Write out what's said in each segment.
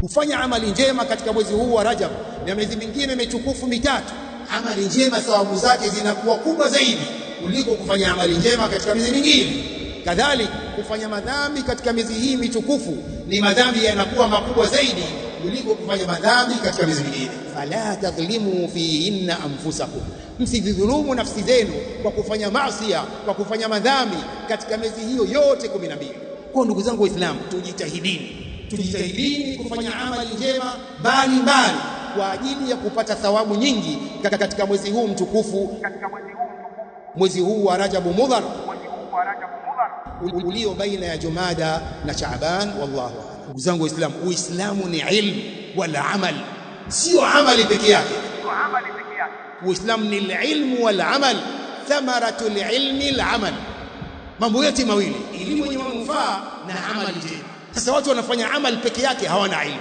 Kufanya amali njema katika mwezi huu wa Rajab na miezi mingine mitukufu mitatu, amali njema thawabu zake zinakuwa kubwa zaidi kuliko kufanya amali njema katika miezi mingine. Kadhalika kufanya madhambi katika miezi hii mitukufu ni madhambi yanakuwa makubwa zaidi kuliko kufanya madhambi katika miezi mingine. Fala tadhlimu fihinna anfusakum, msidhulumu nafsi zenu kwa kufanya maasi, kwa kufanya madhambi katika miezi hiyo yote 12. Kwa ndugu zangu Waislamu, tujitahidini kufanya amali njema mbalimbali kwa ajili ya kupata thawabu nyingi katika mwezi huu mtukufu, mwezi huu wa Rajab Mudhar ulio baina ya Jumada na Shaaban. Wallahu a'lam. Ndugu zangu Waislamu, Uislamu ni ilmu wala amal, sio amali peke yake. Uislamu ni ilmu wal amal, thamaratul ilmi al amal, mambo yote mawili, elimu yenye manufaa na amali njema. Sasa watu wanafanya amali peke yake, hawana ilmu.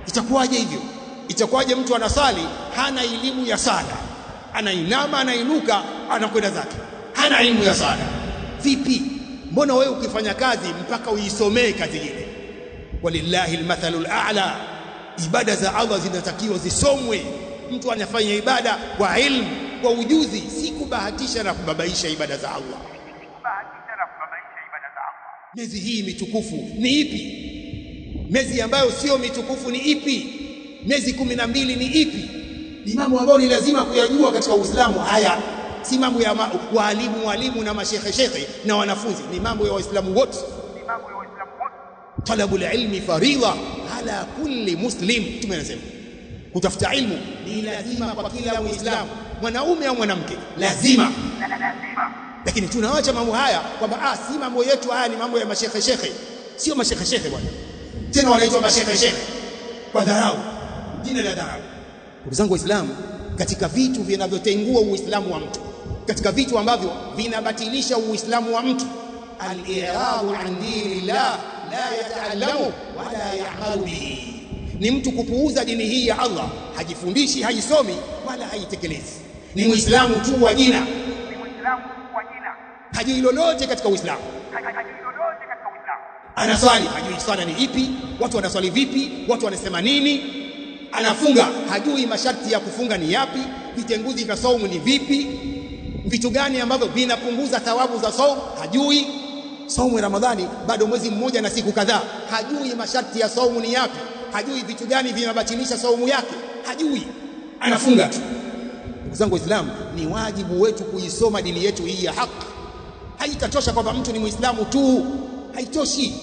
Itakuwaje hivyo? Itakuwaje mtu anasali hana elimu ya sala, anainama anainuka anakwenda zake, hana elimu ya sala? Vipi? Mbona wewe ukifanya kazi mpaka uisomee kazi ile? Walillahi almathalul a'la, ibada za Allah zinatakiwa zisomwe. Mtu anafanya ibada kwa ilmu, kwa ujuzi, si kubahatisha na kubabaisha ibada za Allah. Miezi hii mitukufu ni ipi? Miezi ambayo sio mitukufu ni ipi? Miezi 12 ni ipi? Ni mambo ambayo ni lazima kuyajua katika Uislamu. Haya si mambo ya walimu na mashekhe na wanafunzi, ni mambo ya Waislamu wote. Talabul ilmi faridha ala kulli muslim. Tumesema kutafuta ilmu ni lazima kwa kila Muislamu, mwanaume au mwanamke, lazima. Lakini tunaacha mambo haya kwamba si mambo yetu, haya ni mambo ya mashekhe. Sio mashekhe bwana, tena wanaitwa mashekhe kwa dharau, jina la dharau. Ndugu zangu Waislamu, katika vitu vinavyotengua Uislamu wa mtu, katika vitu ambavyo vinabatilisha Uislamu wa mtu, al-i'radu an dinillah la yata'allamu wala ya'malu bihi, ni mtu kupuuza dini hii ya Allah, hajifundishi, haisomi wala haitekelezi. Ni Muislamu tu wa jina, hajui lolote katika Uislamu. Anaswali, hajui swala ni ipi, watu wanaswali vipi, watu wanasema nini. Anafunga, hajui masharti ya kufunga ni yapi, vitenguzi vya saumu ni vipi, vitu gani ambavyo vinapunguza thawabu za saumu hajui. Saumu ya Ramadhani bado mwezi mmoja na siku kadhaa, hajui masharti ya saumu ni yapi, hajui vitu gani vinabatilisha saumu yake, hajui, anafunga tu. Ndugu zangu Waislamu, ni wajibu wetu kuisoma dini yetu hii ya haki. Haitatosha kwamba mtu ni Muislamu tu, haitoshi.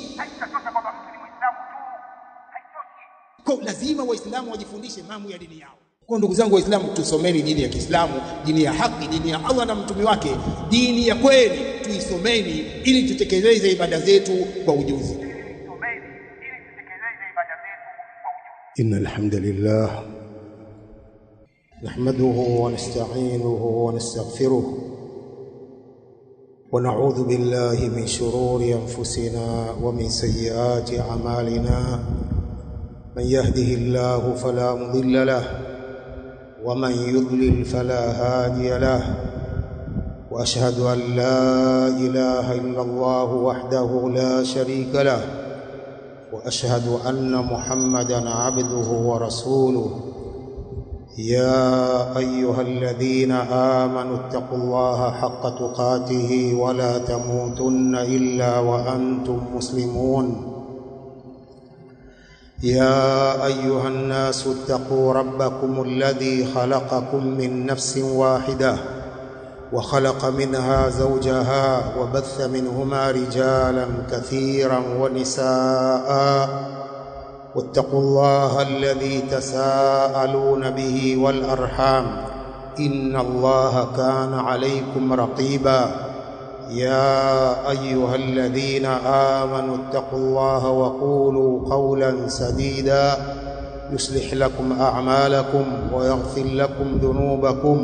Kwa lazima Waislamu wajifundishe mambo ya dini yao. Kwa ndugu zangu Waislamu, tusomeni dini ya Kiislamu, dini ya haki, dini ya Allah na mtume wake, dini ya kweli tuisomeni ili tutekeleze ibada zetu kwa ujuzi. Innal hamdalillah nahmaduhu wa nasta'inuhu wa nastaghfiruh wa na'udhu billahi min shururi anfusina wa min sayyiati a'malina. من يهده الله فلا مضل له ومن يضلل فلا هادي له وأشهد أن لا إله إلا الله وحده لا شريك له وأشهد أن محمدًا عبده ورسوله. يا أيها الذين آمنوا اتقوا الله حق تقاته ولا تموتن إلا وأنتم مسلمون. يا أيها الناس اتقوا ربكم الذي خلقكم من نفس واحدة وخلق منها زوجها وبث منهما رجالا كثيرا ونساء واتقوا الله الذي تساءلون به والأرحام إن الله كان عليكم رقيبا. يا أيها الذين آمنوا اتقوا الله وقولوا قولا سديدا يصلح لكم أعمالكم ويغفر لكم ذنوبكم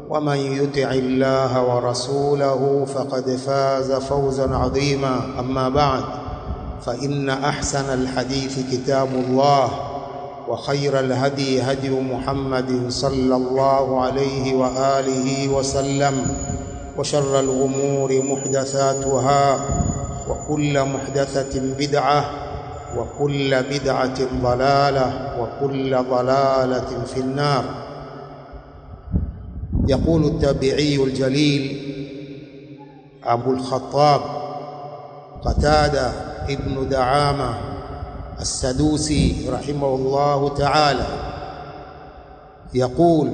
ومن يطع الله ورسوله فقد فاز فوزا عظيما. أما بعد، فإن أحسن الحديث كتاب الله وخير الهدي هدي محمد صلى الله عليه وآله وسلم وشر الأمور محدثاتها وكل محدثة بدعة وكل بدعة ضلالة وكل ضلالة في النار. يقول التابعي الجليل أبو الخطاب قتادة ابن دعامة السدوسي رحمه الله تعالى، يقول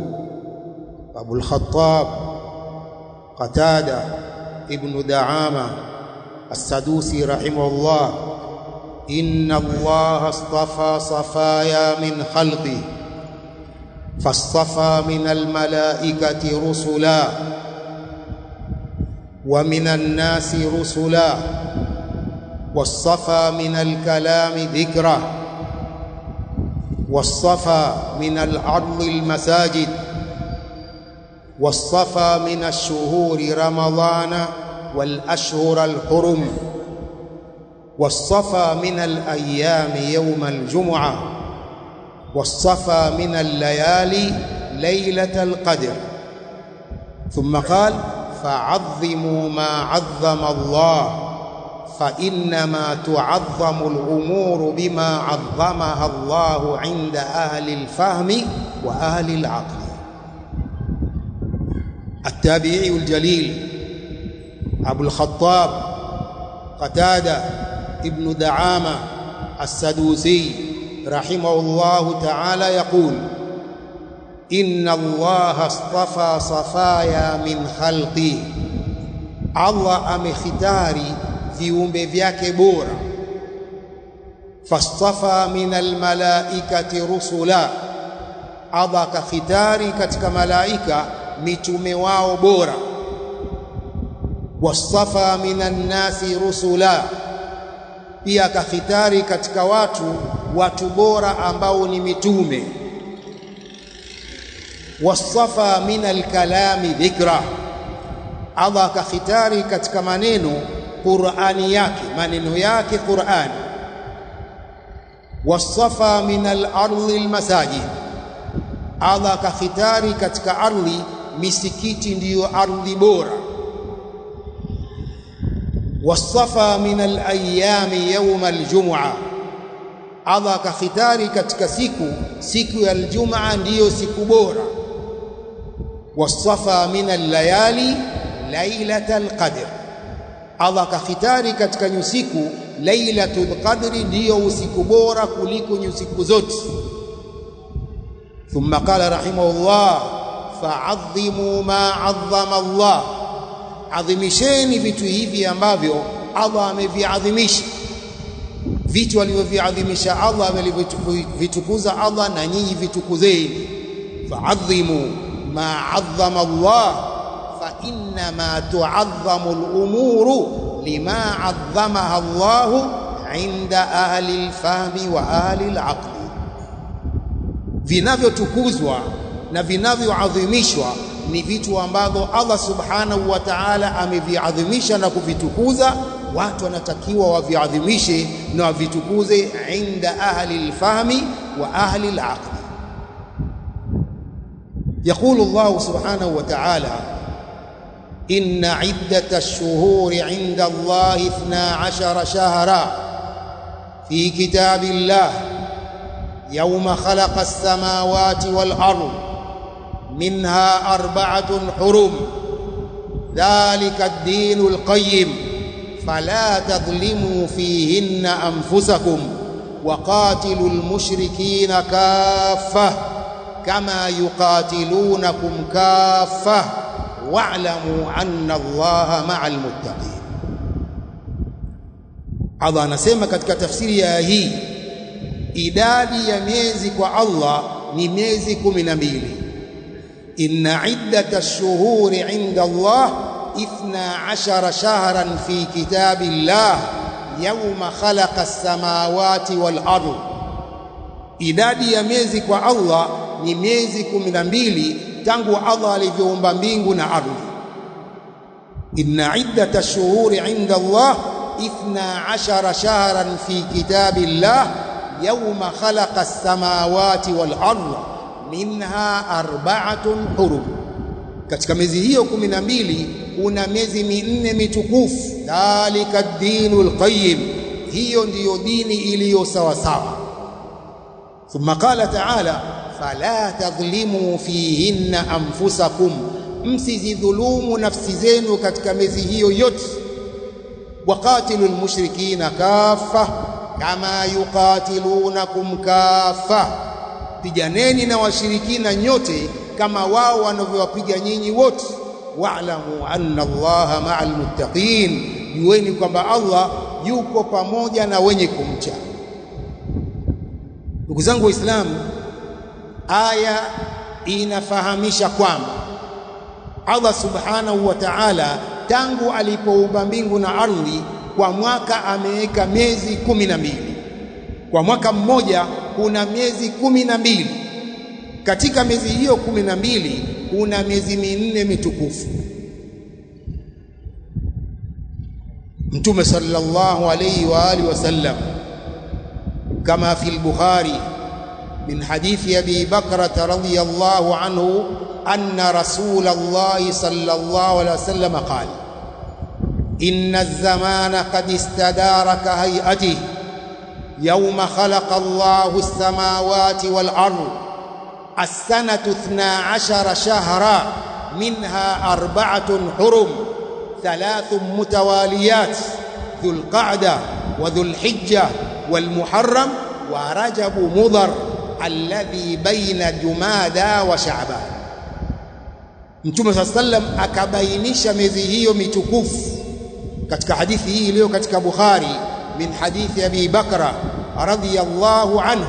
أبو الخطاب قتادة ابن دعامة السدوسي رحمه الله: إن الله اصطفى صفايا من خلقه، فاصطفى من الملائكة رسلا ومن الناس رسلا، واصطفى من الكلام ذكره، واصطفى من الأرض المساجد، واصطفى من الشهور رمضان والأشهر الحرم، واصطفى من الأيام يوم الجمعة، واصطفى من الليالي ليلة القدر. ثم قال: فعظموا ما عظم الله، فإنما تعظم الأمور بما عظمها الله عند أهل الفهم وأهل العقل. التابعي الجليل أبو الخطاب قتادة ابن دعامة السدوسي رحمه الله تعالى يقول: إن الله اصطفى صفايا من خلقه، الله amekhitari viumbe vyake bora. Fastafa min almalaikati rusula, Allah akakhitari katika malaika mitume wao bora. Wastafa min annasi rusula, pia akakhitari katika watu bora ambao ni mitume. Wastafa min alkalami dhikra, Allah akakhitari katika maneno Qur'ani yake, maneno yake Qur'ani. Wastafa min al-ardi al-masajid, Allah akakhitari katika ardhi misikiti ndiyo ardhi bora. Wastafa min al-ayami yawm al-jum'a, Allah akakhitari katika siku ya al-jum'a ndiyo siku bora. Wastafa min al-layali lailatul qadr, Allah akakhitari katika nyusiku lailatul qadri ndiyo usiku bora kuliko nyusiku zote. Thumma qala rahimahullah: fa'azzimu ma 'azzama Allah, adhimisheni vitu hivi ambavyo Allah ameviadhimisha. Vitu alivyoviadhimisha Allah, amelivitukuza Allah, na nyinyi vitukuzeni. Fa'azzimu ma 'azzama Allah, فإنما تعظم الأمور لما عظمها الله عند أهل الفهم وأهل العقل. vinavyotukuzwa na vinavyoadhimishwa ni vitu ambavyo Allah subhanahu wa ta'ala ameviadhimisha na kuvitukuza. Watu wanatakiwa waviadhimishe na wavitukuze inda ahli alfahmi wa ahli alaql. يقول الله سبحانه وتعالى: إن عدة الشهور عند الله 12 شهرا في كتاب الله يوم خلق السماوات والأرض منها 4 حرم ذلك الدين القيم فلا تظلموا فيهن أنفسكم وقاتلوا المشركين كافة كما يقاتلونكم كافة wa'lamu anna Allaha ma'al muttaqin. Allah anasema katika tafsiri ya hii, idadi ya miezi kwa Allah ni miezi 12. Inna iddatash shuhuri 'inda Allah 12 shahran fi kitabillah yawma khalaqa as-samawati wal ardh. Idadi ya miezi kwa Allah ni miezi 12 tangu Allah alivyoumba mbingu na ardhi. Inna iddatash shuhuri 'inda Allah 12 shahran fi kitabillah yawma khalaqa as-samawati wal ardh minha 4 hurum. Katika miezi hiyo 12 kuna miezi 4 mitukufu. Dhalika ad-dinul qayyim, hiyo ndiyo dini iliyo sawa sawa. Thumma qala ta'ala fala tadhlimu fihinna anfusakum, msizidhulumu nafsi zenu katika miezi hiyo yote. Waqatilul mushrikina kaffa kama yuqatilunakum kaffa, piganeni na washirikina nyote kama wao wanavyowapiga nyinyi wote. Wa'lamu anna Allaha ma'al muttaqin, jueni kwamba Allah yuko pamoja na wenye kumcha. Ndugu zangu Waislamu, aya inafahamisha kwamba Allah subhanahu wa ta'ala tangu alipoumba mbingu na ardhi kwa mwaka ameweka miezi 12. Kwa mwaka mmoja kuna miezi 12. Katika miezi hiyo 12 kuna miezi 4 mitukufu. Mtume sallallahu alayhi wa alihi wasallam kama fi al-Bukhari min hadithi Abi Bakrata radhiyallahu anhu anna Rasulullah sallallahu alayhi wasallam qala inna az-zamana qad istadara ka hay'atihi yawma khalaqa Allahu as-samawati wal-ardh as-sanatu 12 shahra minha 4 hurum 3 mutawaliyat dhul qa'da wa dhul hijja wal muharram wa rajab mudhar alladhi baina jumada wa sha'ban. Mtume sallam akabainisha miezi hiyo mitukufu katika hadithi hii iliyo katika Bukhari min hadithi Abi Bakra radhiyallahu anhu.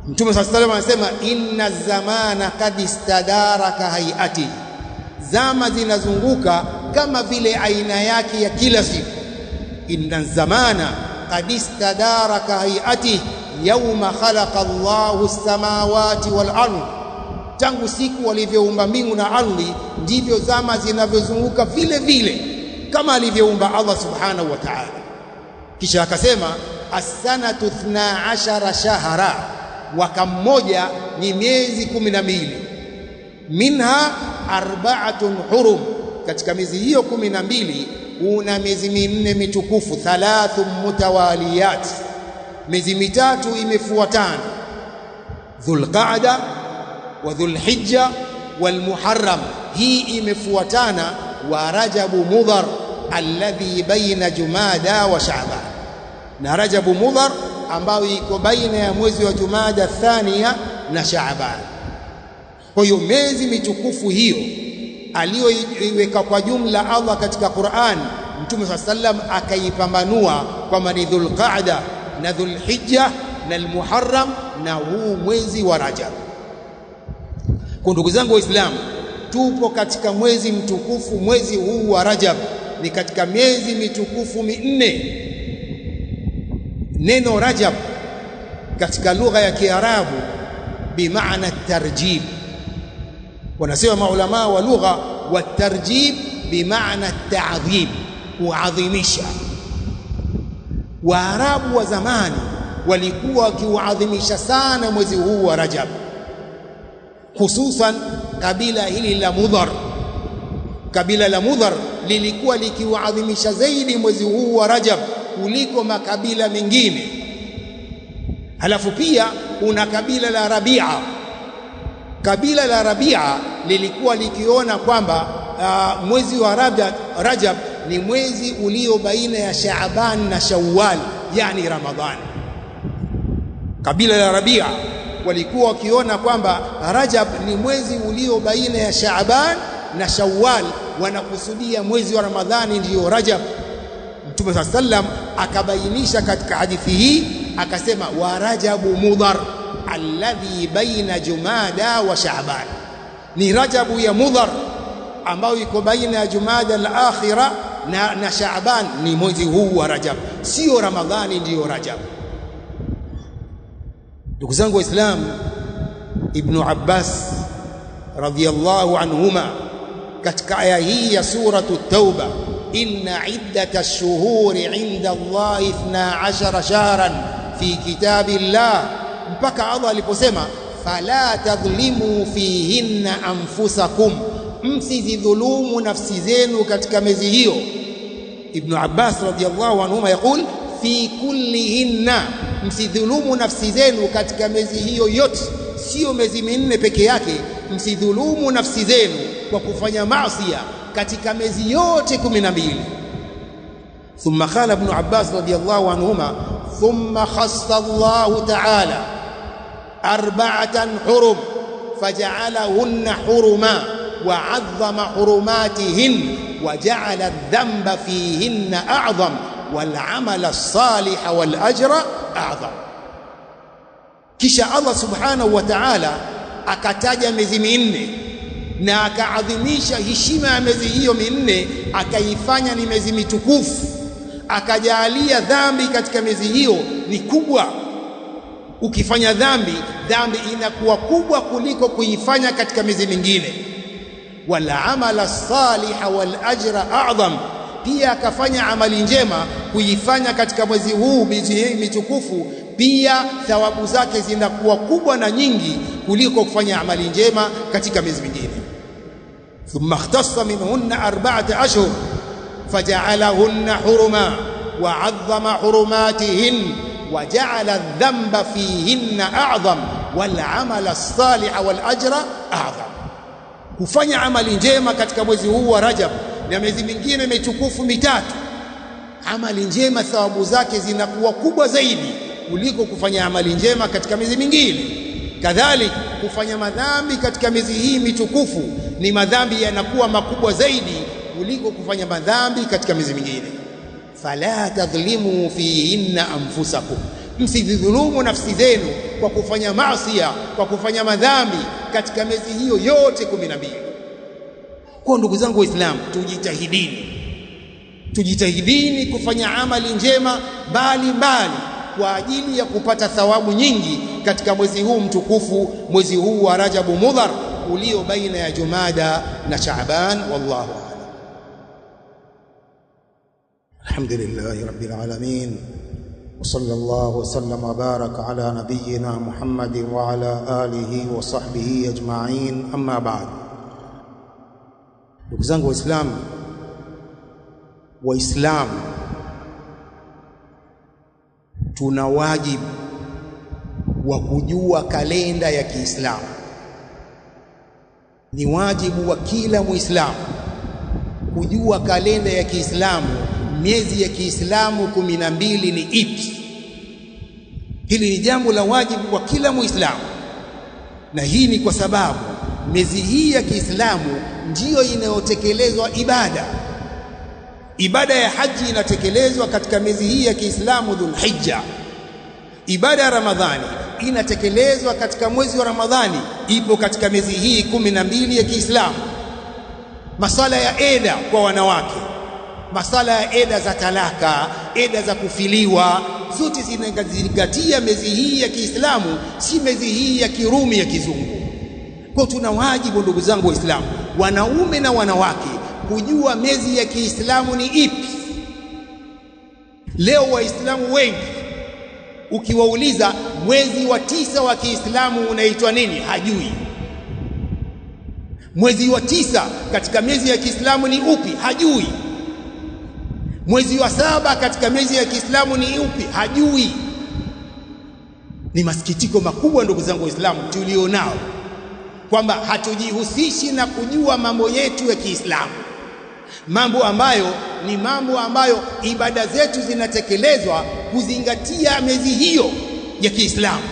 Mtume sallam anasema inna zamana qad istadara ka hay'ati, zama zinazunguka kama vile aina yake ya kila siku. Inna zamana qad istadara ka hay'ati yawma khalaqa Allahu as-samawati wal ardh, tangu siku alivyoumba mbingu na ardhi ndivyo zama zinavyozunguka vile vile kama alivyoumba Allah subhanahu wa ta'ala. Kisha akasema as-sanatu 12 shahra, mwaka mmoja ni miezi 12. Minha 4 hurum, katika miezi hiyo 12 kuna miezi 4 mitukufu. 3 mutawaliyat, miezi mitatu imefuatana, dhul qa'da wa dhul hijja wal muharram, hii imefuatana, wa rajabu mudhar alladhi baina jumada wa sha'ban, na rajabu mudhar ambao iko baina ya mwezi wa jumada thania na sha'ban. Kwa hiyo miezi mitukufu hiyo aliyoiweka kwa jumla Allah katika Qur'an, Mtume sallam akaipambanua kwamba ni dhul qa'da na dhul hijja na al muharram na huu mwezi wa Rajab. Kwa ndugu zangu Waislamu, tupo katika mwezi mtukufu. Mwezi huu wa Rajab ni katika miezi mitukufu 4. Neno Rajab katika lugha ya Kiarabu bimaana tarjib, wanasema maulama wa lugha, wa tarjib bimaana ta'dhim, kuadhimisha. Waarabu wa zamani walikuwa wakiuadhimisha sana mwezi huu wa Rajab, hususan kabila hili la Mudhar. Kabila la Mudhar lilikuwa likiuadhimisha zaidi mwezi huu wa Rajab kuliko makabila mengine. Halafu pia kuna kabila la Rabia. Kabila la Rabia lilikuwa likiona kwamba mwezi wa Rajab ni mwezi ulio baina ya Shaaban na Shawwal, yani Ramadhani. Kabila la Rabia walikuwa wakiona kwamba Rajab ni mwezi ulio baina ya Shaaban na Shawwal, wanakusudia mwezi wa Ramadhani ndiyo Rajab. Mtume sallam akabainisha katika hadithi hii akasema, wa rajabu mudhar alladhi baina jumada wa sha'ban, ni Rajabu ya Mudhar ambayo iko baina ya Jumada al-akhira na Shaaban, ni mwezi huu wa Rajab, sio Ramadhani ndiyo Rajab. Ndugu zangu Waislamu, Ibn Abbas radhiyallahu anhuma katika aya hii ya suratu Tauba, inna iddata ash-shuhuri 'inda Allahi 12 shahran fi kitabillah, mpaka Allah aliposema fala tadhlimu fihinna anfusakum, msizidhulumu nafsi zenu katika miezi hiyo. Ibn Abbas radhiyallahu anhuma yakul fi kullihinna, msidhulumu nafsi zenu katika miezi hiyo yote, sio miezi minne peke yake. Msidhulumu nafsi zenu kwa kufanya maasiya katika miezi yote 12. Thumma qala Ibn Abbas radiyallahu anhuma, thumma khassa Allah ta'ala arba'atan hurum faja'alahunna huruma wa 'azzama hurumatihin wa ja'ala adh-dhanba fihinna a'zam wal 'amala as-saliha wal ajra a'zam. Kisha Allah subhanahu wa ta'ala akataja miezi minne na akaadhimisha heshima ya miezi hiyo minne, akaifanya ni miezi mitukufu, akajalia dhambi katika miezi hiyo ni kubwa. Ukifanya dhambi inakuwa kubwa kuliko kuifanya katika miezi mingine. Wala amala saliha wal ajra a'zam, pia akafanya amali njema kuifanya katika mwezi huu mitukufu, pia thawabu zake zinakuwa kubwa na nyingi kuliko kufanya amali njema katika miezi mingine. Thumma ikhtassa minhunna 4 ashhur faja'alahunna huruma wa 'azzama hurumatihin wa ja'ala adh-dhanba fihinna a'zam wal 'amala as-saliha wal ajra a'zam. Kufanya amali njema katika mwezi huu wa Rajab na miezi mingine mitukufu mitatu, amali njema thawabu zake zinakuwa kubwa zaidi kuliko kufanya amali njema katika miezi mingine. Kadhalika kufanya madhambi katika miezi hii mitukufu ni madhambi yanakuwa makubwa zaidi kuliko kufanya madhambi katika miezi mingine. Fala tadhlimu fihinna anfusakum, msidhulumu nafsi zenu kwa kufanya maasiya, kwa kufanya madhambi katika miezi hiyo yote 12. Kwa ndugu zangu Waislamu, tujitahidini kufanya amali njema mbalimbali kwa ajili ya kupata thawabu nyingi katika mwezi huu mtukufu, mwezi huu wa Rajabu Mudhar ulio baina ya Jumada na Shaaban. Wallahu a'lam. Alhamdulillahi rabbil alamin wa sallallahu wa sallam wa baraka ala nabiyyina Muhammadin wa ala alihi wa sahbihi ajma'in, amma ba'd. Ndugu zangu Waislamu, tuna wajibu wa kujua kalenda ya Kiislamu. Ni wajibu wa kila Muislamu kujua kalenda ya Kiislamu, miezi ya Kiislamu 12 ni ipi. Hili ni jambo la wajibu kwa kila Muislamu, na hii ni kwa sababu miezi hii ya Kiislamu ndiyo inayotekelezwa ibada ya haji inatekelezwa katika miezi hii ya Kiislamu Dhulhijja. Ibada ya Ramadhani inatekelezwa katika mwezi wa Ramadhani, ipo katika miezi hii 12 ya Kiislamu. Masala ya eda kwa wanawake, masala ya eda za talaka, eda za kufiliwa, zote zinazingatia miezi hii ya Kiislamu, si miezi hii ya Kirumi ya kizungu. Kwa tuna wajibu ndugu zangu Waislamu, wanaume na wanawake, kujua miezi ya Kiislamu ni ipi. Leo Waislamu wengi ukiwauliza mwezi wa 9 wa Kiislamu unaitwa nini, hajui. Mwezi wa 9 katika miezi ya Kiislamu ni upi, hajui. Mwezi wa 7 katika miezi ya Kiislamu ni upi, hajui. Ni masikitiko makubwa ndugu zangu Waislamu tulionao, kwamba hatujihusishi na kujua mambo yetu ya Kiislamu, mambo ambayo ni mambo ambayo ibada zetu zinatekelezwa kuzingatia miezi hiyo ya Kiislamu.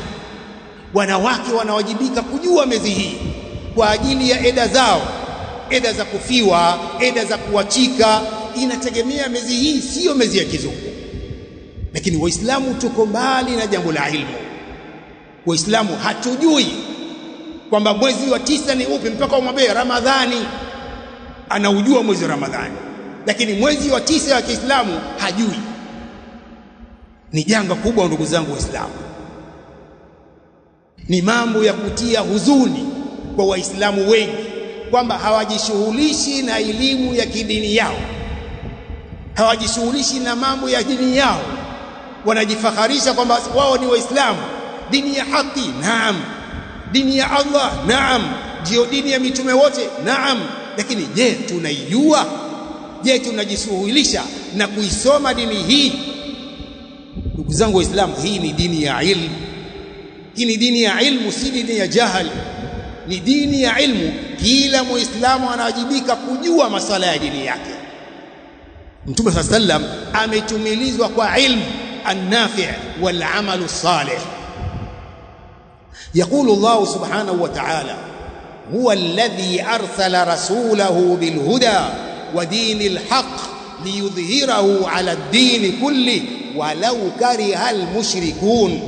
Wanawake wanawajibika kujua miezi hii kwa ajili ya eda zao, eda za kufiwa, eda za kuachika, inategemea miezi hii, sio miezi ya kizungu. Lakini Waislamu tuko mbali na jambo la ilmu. Waislamu hatujui kwamba mwezi wa 9 ni upi, mpaka umwambie Ramadhani anaujua mwezi wa Ramadhani, lakini mwezi wa 9 wa Kiislamu hajui. Ni janga kubwa ndugu zangu Waislamu. Ni mambo ya kutia huzuni kwa Waislamu wengi kwamba hawajishughulishi na elimu ya kidini yao, hawajishughulishi na mambo ya dini yao. Wanajifakharisha kwamba wao ni Waislamu, dini ya haki, naam, dini ya Allah, naam, ndio dini ya mitume wote, naam. Lakini je, tunaijua? Je, tunajishughulisha na kuisoma dini hii? Ndugu zangu Waislamu, hii ni dini ya ilmu. Hii ni dini ya ilmu, si dini ya jahal. Ni dini ya ilmu. Kila Muislamu anawajibika kujua masala ya dini yake. Mtume sallam ametumilizwa kwa ilmu an-nafi' wal 'amalu salih. يقول الله سبحانه وتعالى: هو الذي أرسل رسوله بالهدى ودين الحق ليظهره على الدين كله ولو كره المشركون.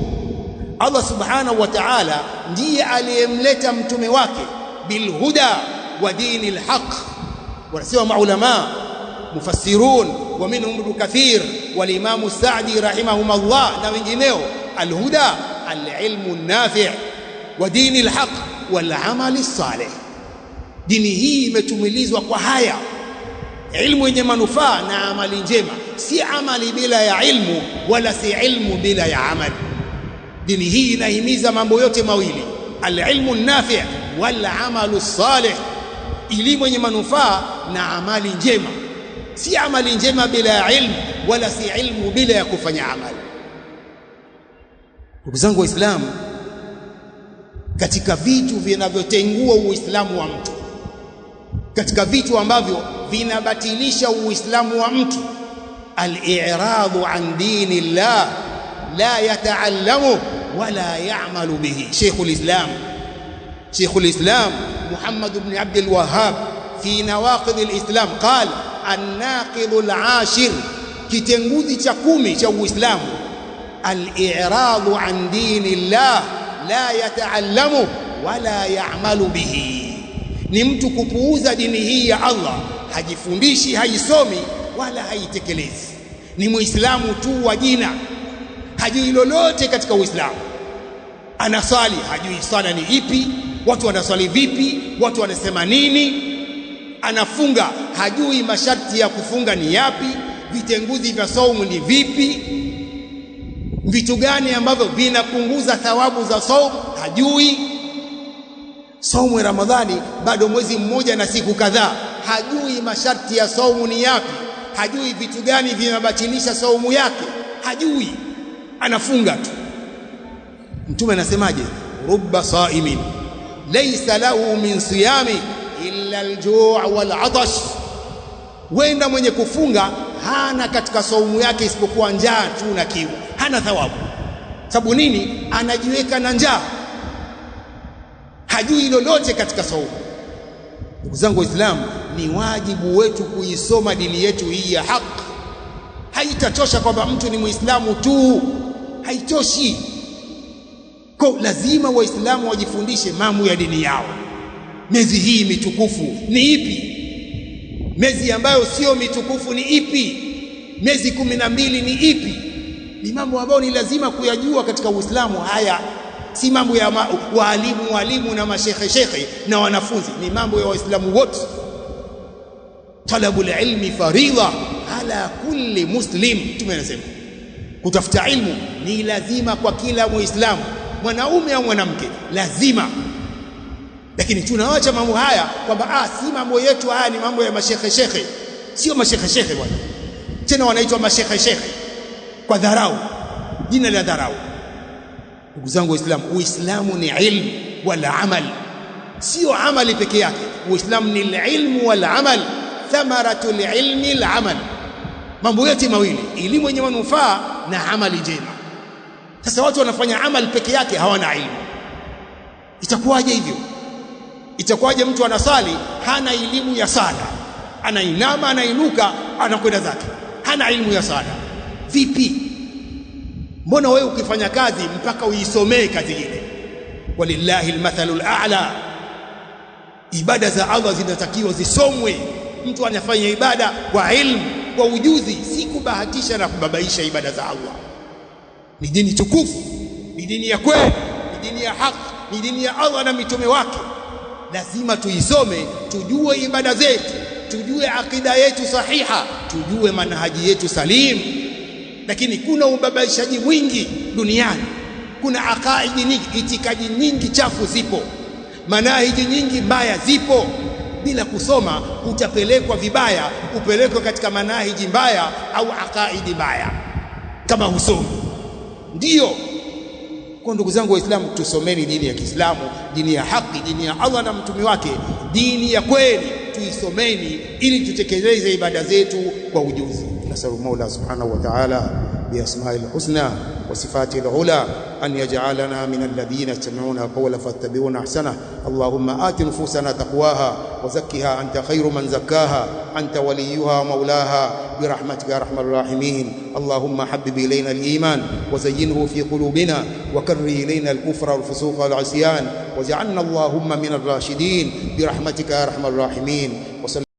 Allah subhanahu wa ta'ala ndiye aliyemleta mtume wake bilhuda wa dini alhaq. Wanasema maulama mufassirun wa minhum Ibn Kathir wal Imam Sa'di rahimahumullah na wengineo, alhuda alilmu an-nafi' wa dini alhaq wal amali salih. Dini hii imetumilizwa kwa haya: ilmu yenye manufaa na amali njema, si amali bila ya ilmu wala si ilmu bila ya amali. Dini hii inahimiza mambo yote mawili, alilmu an-nafi' wal amalu salih, elimu yenye manufaa na amali njema, si amali njema bila ya ilmu wala si ilmu bila ya kufanya amali. Ndugu zangu Waislamu, katika vitu vinavyotengua Uislamu wa mtu, katika vitu ambavyo vinabatilisha Uislamu wa mtu, al-i'radu an dini llah la yata'allamu wala ya'malu bihi. Sheikhul Islam Muhammad ibn Abd al-Wahhab fi nawaqid al-Islam qala: an-naqid al-ashir, kitenguzi cha 10 cha Uislamu, al-i'radu an dini llah la yata'allamu wala ya'malu bihi, ni mtu kupuuza dini hii ya Allah, hajifundishi, haisomi wala haitekelezi. Ni Muislamu tu wa jina, hajui lolote katika Uislamu. Anasali, hajui sala ni ipi, watu wanaswali vipi, watu wanasema nini. Anafunga, hajui masharti ya kufunga ni yapi, vitenguzi vya saumu ni vipi, vitu gani ambavyo vinapunguza thawabu za saumu hajui. Saumu ya Ramadhani bado mwezi mmoja na siku kadhaa, hajui masharti ya saumu ni yapi, hajui vitu gani vinabatilisha saumu yake, hajui, anafunga tu. Mtume anasemaje? rubba saimin laysa lahu min siyami illa al-ju' wal-'atash, wenda mwenye kufunga hana katika saumu yake isipokuwa njaa tu na kiu, hana thawabu. Sababu nini? Anajiweka na njaa, hajui lolote katika saumu. Ndugu zangu Waislamu, ni wajibu wetu kuisoma dini yetu hii ya haki. Haitatosha kwamba mtu ni Muislamu tu, haitoshi. Kwa lazima Waislamu wajifundishe mambo ya dini yao. Miezi hii mitukufu ni ipi? Miezi ambayo sio mitukufu ni ipi? Miezi 12 ni ipi? Ni mambo ambayo ni lazima kuyajua katika Uislamu. Haya si mambo ya walimu na mashekhe na wanafunzi, ni mambo ya Waislamu wote. Talabul ilmi faridha ala kulli muslim. Tumenasema kutafuta ilmu ni lazima kwa kila Muislamu, mwanaume au mwanamke, lazima. Lakini tunaacha mambo haya kwamba si mambo yetu, haya ni mambo ya mashekhe. Sio mashekhe bwana, tena wanaitwa mashekhe kwa dharau, jina la dharau. Ndugu zangu Waislamu, Uislamu ni ilmu wala amal, sio amali peke yake. Uislamu ni ilmu wala amal, thamaratul ilmi al amal, mambo yote mawili, elimu yenye manufaa na amali njema. Sasa watu wanafanya amali peke yake, hawana ilmu. Itakuwaje hivyo? Itakuwaje mtu anasali hana elimu ya sala, anainama anainuka anakwenda zake, hana elimu ya sala? Vipi? Mbona wewe ukifanya kazi mpaka uisomee kazi ile? Walillahi almathalul a'la. Ibada za Allah zinatakiwa zisomwe. Mtu anafanya ibada kwa ilmu, kwa ujuzi, si kubahatisha na kubabaisha ibada za Allah. Ni dini tukufu, ni dini ya kweli, ni dini ya haki, ni dini ya Allah na mitume wake. Lazima tuisome, tujue ibada zetu, tujue akida yetu sahiha, tujue manhaji yetu salim. Lakini kuna ubabaishaji mwingi duniani, kuna akaidi nyingi, itikadi nyingi chafu zipo, manahiji nyingi mbaya zipo. Bila kusoma utapelekwa vibaya, upelekwe katika manahiji mbaya au akaidi mbaya kama husomi. Ndiyo. Kwa ndugu zangu Waislamu, tusomeni dini ya Kiislamu, dini ya haki, dini ya Allah na mtume wake, dini ya kweli tuisomeni ili tutekeleze ibada zetu kwa ujuzi. Nasallu Mola subhanahu wa ta'ala bi asma'il husna wa sifatil ula an yaj'alana min alladhina yastami'una qawla fattabi'una ahsana. Allahumma ati nufusana taqwaha wa zakkiha anta khayru man zakkaha anta waliyuha wa mawlaha برحمتك يا ارحم الراحمين. اللهم حبب الينا الايمان وزينه في قلوبنا وكره الينا الكفر والفسوق والعصيان واجعلنا اللهم من الراشدين برحمتك يا ارحم الراحمين.